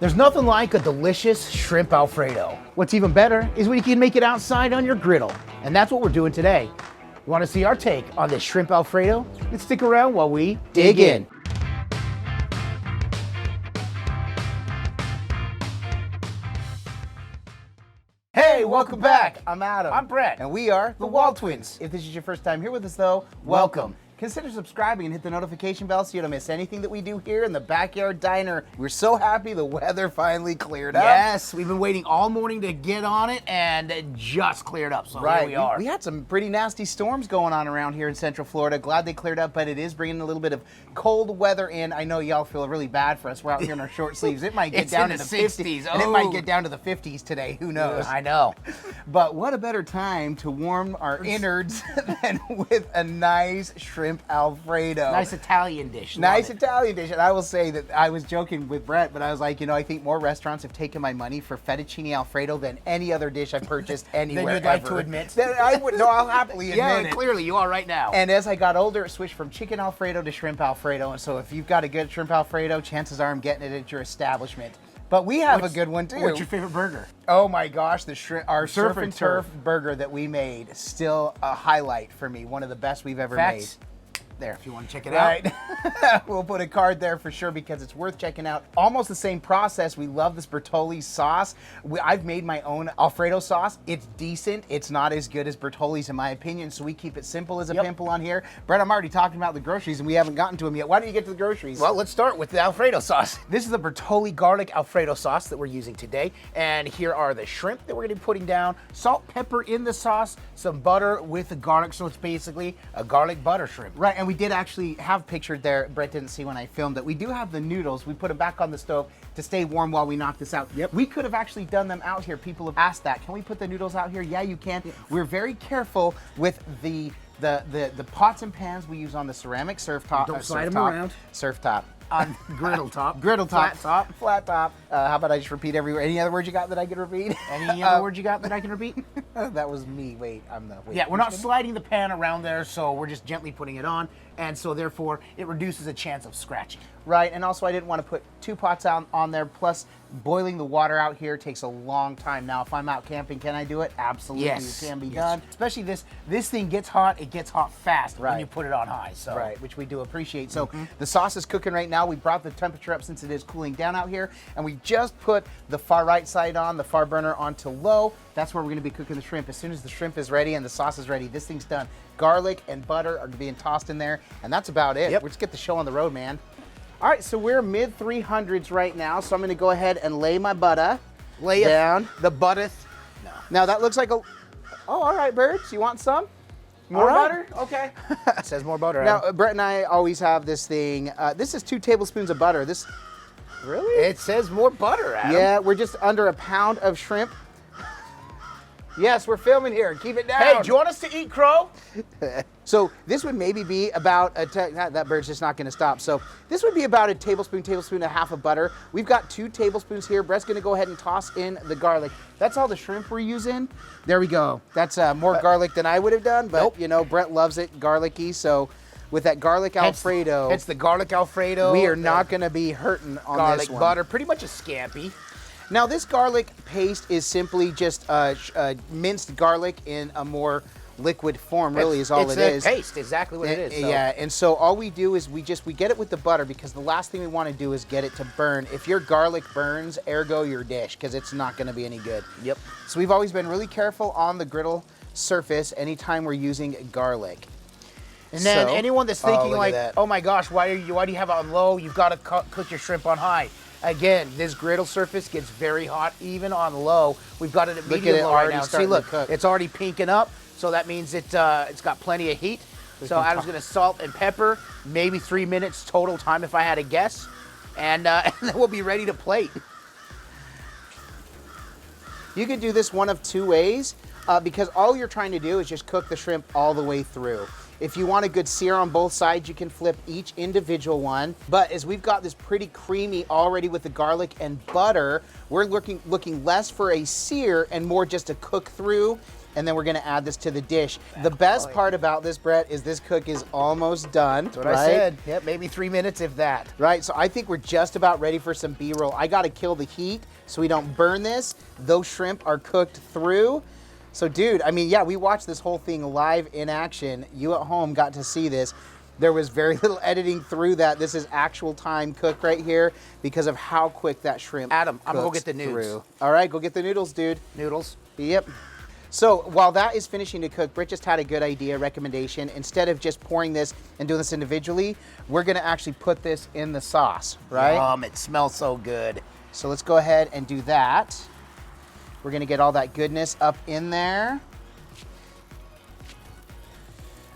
There's nothing like a delicious shrimp Alfredo. What's even better is when you can make it outside on your griddle. And that's what we're doing today. You want to see our take on this shrimp Alfredo? Let's stick around while we dig in. Hey, welcome back. I'm Adam. I'm Brett. And we are the WALTWINS. If this is your first time here with us though, welcome. Consider subscribing and hit the notification bell so you don't miss anything that we do here in the Backyard Diner. We're so happy the weather finally cleared up. Yes, we've been waiting all morning to get on it and it just cleared up, so here we are. We had some pretty nasty storms going on around here in Central Florida. Glad they cleared up, but it is bringing a little bit of cold weather in. I know y'all feel really bad for us. We're out here in our short sleeves. It might get down to the 50s. And it might get down to the 50s today. Who knows? I know. But what a better time to warm our innards than with a nice shrimp Alfredo. Nice Italian dish. Nice Italian dish. And I will say that I was joking with Brett, but I was like, you know, I think more restaurants have taken my money for fettuccine Alfredo than any other dish I've purchased anywhere. Then you'd like to admit? Then I would. No, I'll happily admit it. Clearly you are right now. And as I got older, it switched from chicken Alfredo to shrimp Alfredo. And so if you've got a good shrimp Alfredo, chances are I'm getting it at your establishment. But we have a good one too. What's your favorite burger? Oh my gosh, our surf and turf burger that we made, still a highlight for me. One of the best we've ever made. There, if you want to check it out. We'll put a card there for sure because it's worth checking out. Almost the same process. We love this Bertolli's sauce. I've made my own Alfredo sauce. It's decent. It's not as good as Bertolli's in my opinion, so we keep it simple as a pimple on here. Brett, I'm already talking about the groceries and we haven't gotten to them yet. Why don't you get to the groceries? Well, let's start with the Alfredo sauce. This is the Bertolli garlic Alfredo sauce that we're using today. And here are the shrimp that we're going to be putting down. Salt, pepper in the sauce, some butter with the garlic, so it's basically a garlic butter shrimp. Right, and we did actually have pictured there, Brett didn't see when I filmed it. We do have the noodles. We put them back on the stove to stay warm while we knock this out. Yep. We could have actually done them out here. People have asked that. Can we put the noodles out here? Yeah, you can. Yeah. We're very careful with the pots and pans we use on the ceramic surf top. Don't slide them around. Surf top. On griddle top. Griddle top. Flat top. Flat top. How about I just repeat everywhere? Any other words you got that I can repeat? Any other words you got that I can repeat? That was me. Wait, yeah, we're not sliding the pan around there, so we're just gently putting it on, and so therefore it reduces the chance of scratching. Right, and also I didn't want to put two pots on there, plus boiling the water out here takes a long time. Now, if I'm out camping, can I do it? Absolutely, yes. It can be done. Especially this thing gets hot, it gets hot fast when you put it on high. So. Right, which we do appreciate. So the sauce is cooking right now. We brought the temperature up since it is cooling down out here, and we just put the far right side on, the far burner onto low. That's where we're gonna be cooking the shrimp. As soon as the shrimp is ready and the sauce is ready, this thing's done. Garlic and butter are being tossed in there, and that's about it. Yep. Let's get the show on the road, man. All right, so we're mid 300s right now, so I'm gonna go ahead and lay my butter down. The butter. No. Now that looks like a, oh, all right, Birds, you want some? More butter? Okay. It says more butter. Now, Brett and I always have this thing. This is 2 tablespoons of butter. This, really? It says more butter, Adam. Yeah, we're just under a pound of shrimp. Yes, we're filming here. Keep it down. Hey, do you want us to eat crow? So this would maybe be about that bird's just not going to stop. So this would be about a tablespoon and a half of butter. We've got 2 tablespoons here. Brett's going to go ahead and toss in the garlic. That's all the shrimp we're using. There we go. That's more garlic than I would have done, but you know, Brett loves it garlicky. So with that garlic Alfredo, it's the garlic Alfredo. We are not going to be hurting on garlic this one. Butter, pretty much a scampi. Now this garlic paste is simply just minced garlic in a more liquid form, really, is all it is. It's a paste, exactly what it is. So. Yeah, and so all we do is we get it with the butter because the last thing we want to do is get it to burn. If your garlic burns, ergo your dish, because it's not going to be any good. Yep. So we've always been really careful on the griddle surface anytime we're using garlic. And then anyone that's thinking oh my gosh, why do you have it on low? You've got to cook your shrimp on high. Again, this griddle surface gets very hot even on low. We've got it at medium low right now. See, look, it's already pinking up, so that means it's got plenty of heat. So Adam's gonna salt and pepper, maybe 3 minutes total time if I had to guess, and then we'll be ready to plate. You could do this one of 2 ways because all you're trying to do is just cook the shrimp all the way through. If you want a good sear on both sides, you can flip each individual one. But as we've got this pretty creamy already with the garlic and butter, we're looking less for a sear and more just a cook through. and then we're gonna add this to the dish. The best part about this, Brett, is this cook is almost done. That's what I said. Yep, maybe 3 minutes if that. Right, so I think we're just about ready for some B-roll. I gotta kill the heat so we don't burn this. Those shrimp are cooked through. So dude, I mean, yeah, we watched this whole thing live in action. You at home got to see this. There was very little editing through that. This is actual time cook right here because of how quick that shrimp Adam, I'm gonna go get the noodles. noodles. All right, go get the noodles, dude. Noodles. Yep. So while that is finishing to cook, Britt just had a good idea, recommendation. Instead of just pouring this and doing this individually, we're gonna actually put this in the sauce, right? It smells so good. So let's go ahead and do that. We're gonna get all that goodness up in there.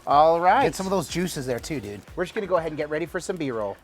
All right. Get some of those juices there too, dude. We're just gonna go ahead and get ready for some B-roll.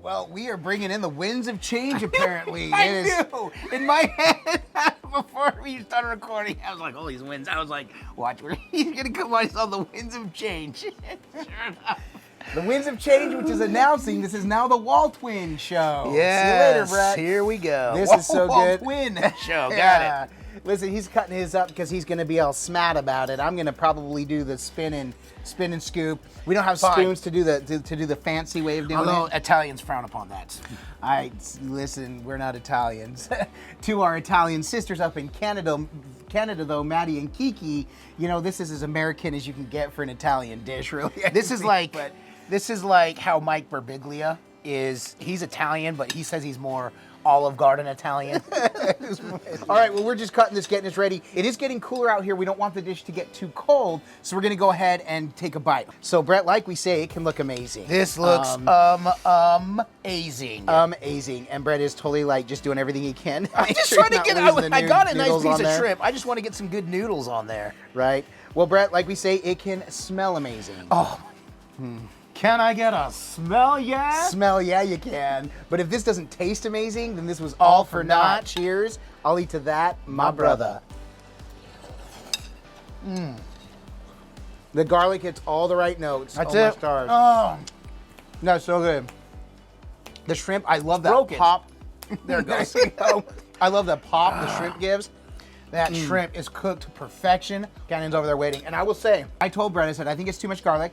Well, we are bringing in the winds of change, apparently. I knew. In my head, before we started recording, I was like, oh, these winds. I was like, watch, he's going to come on. I saw the winds of change. Sure enough. The winds of change, which is announcing this is now the WALTWINS show. Yes. See you later, Brett. Here we go. This is so good. WALTWINS show. Got it. Listen, he's cutting his up because he's going to be all smat about it. I'm going to probably do the spin and scoop. We don't have spoons to do the fancy way of doing Although it. Italians frown upon that. Listen, we're not Italians. To our Italian sisters up in Canada though, Maddie and Kiki, you know, this is as American as you can get for an Italian dish, really. This is like how Mike Birbiglia is. He's Italian, but he says he's more Olive Garden Italian. All right, well, we're just cutting this, getting this ready. It is getting cooler out here. We don't want the dish to get too cold, so we're gonna go ahead and take a bite. So, Brett, like we say, it can look amazing. This looks amazing. Amazing. And Brett is totally like just doing everything he can. I'm just trying to get, I got a nice piece of shrimp. I just want to get some good noodles on there. Right. Well, Brett, like we say, it can smell amazing. Oh. Can I get a smell, yeah? Smell, yeah, you can. But if this doesn't taste amazing, then this was all for naught. Cheers. I'll eat to that, my brother. The garlic hits all the right notes. That's it. My stars. Oh, that's so good. The shrimp, I love that pop. There it goes. I love the pop the shrimp gives. That shrimp is cooked to perfection. Cannon's over there waiting. And I will say, I told Brett, I said, I think it's too much garlic.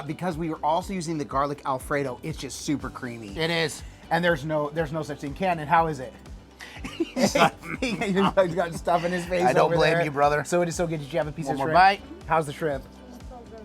Because we were also using the garlic Alfredo, it's just super creamy. It is. And there's no such thing. Cannon, how is it? He's got stuff in his face. I don't blame you, brother. So it is so good. Did you have a piece of shrimp? One more bite. How's the shrimp?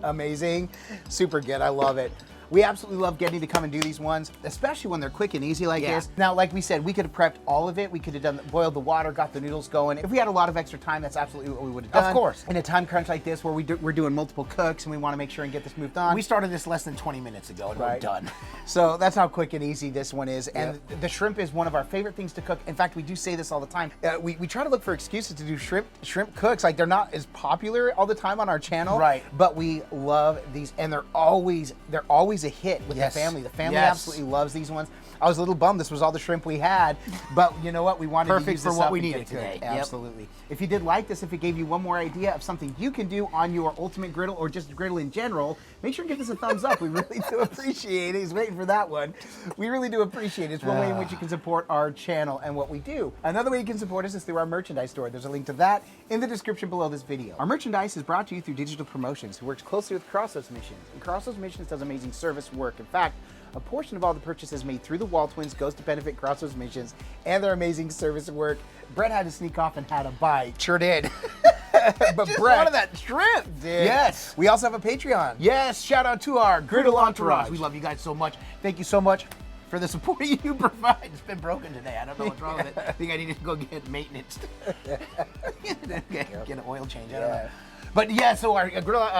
Amazing. Super good. I love it. We absolutely love getting to come and do these ones, especially when they're quick and easy like this. Now, like we said, we could have prepped all of it. We could have boiled the water, got the noodles going. If we had a lot of extra time, that's absolutely what we would have done. Of course. In a time crunch like this where we're doing multiple cooks and we want to make sure and get this moved on. We started this less than 20 minutes ago and we're done. So that's how quick and easy this one is. And the shrimp is one of our favorite things to cook. In fact, we do say this all the time. We try to look for excuses to do shrimp cooks. Like, they're not as popular all the time on our channel. Right. But we love these, and they're always a hit with the family. The family absolutely loves these ones. I was a little bummed this was all the shrimp we had, but you know what? We wanted to use this for what up we and needed get today. good. Absolutely. If you did like this, if it gave you one more idea of something you can do on your ultimate griddle or just griddle in general, make sure to give us a thumbs up. We really do appreciate it. He's waiting for that one. We really do appreciate it. It's one way in which you can support our channel and what we do. Another way you can support us is through our merchandise store. There's a link to that in the description below this video. Our merchandise is brought to you through Digital Promotions, who works closely with Crossroads Missions. And Crossroads Missions does amazing service work. In fact, a portion of all the purchases made through the WALTWINS goes to benefit Crossroads Missions and their amazing service work. Brett had to sneak off and had a bite. Sure did. But just Brett, wanted that shrimp. Dude. Yes. We also have a Patreon. Yes. Shout out to our Griddle Entourage. We love you guys so much. Thank you so much for the support you provide. It's been broken today. I don't know what's wrong with it. I think I need to go get maintenance. Get an oil change. I don't know. But yeah, so our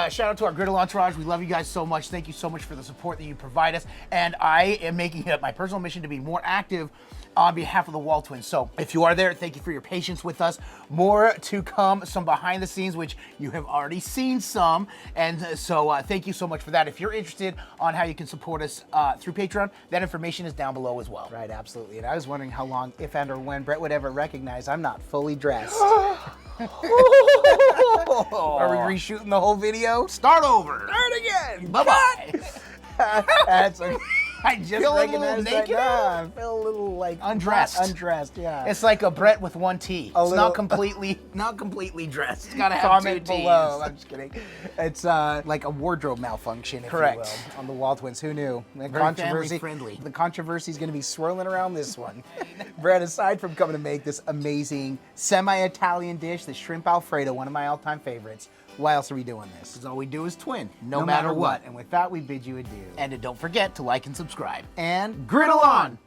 shout out to our Griddle Entourage. We love you guys so much. Thank you so much for the support that you provide us. And I am making it my personal mission to be more active on behalf of the WALTWINS. So if you are there, thank you for your patience with us. More to come, some behind the scenes, which you have already seen some. And so thank you so much for that. If you're interested on how you can support us through Patreon, that information is down below as well. Right, absolutely. And I was wondering how long, if and or when, Brett would ever recognize I'm not fully dressed. Are we reshooting the whole video? Start over. Start again. Bye-bye. That's okay. I just feel recognized that now. I feel a little like undressed. Undressed, yeah. It's like a Brett with one T. It's not completely dressed. It's gotta have comment two T's. below. I'm just kidding. It's like a wardrobe malfunction, if Correct. you will, on the WALTWINS. Who knew? The Very family friendly. The controversy is going to be swirling around this one. Brett, aside from coming to make this amazing semi-Italian dish, the shrimp Alfredo, one of my all-time favorites, why else are we doing this? Because all we do is twin, no matter what. And with that, we bid you adieu. And don't forget to like and subscribe. And griddle on!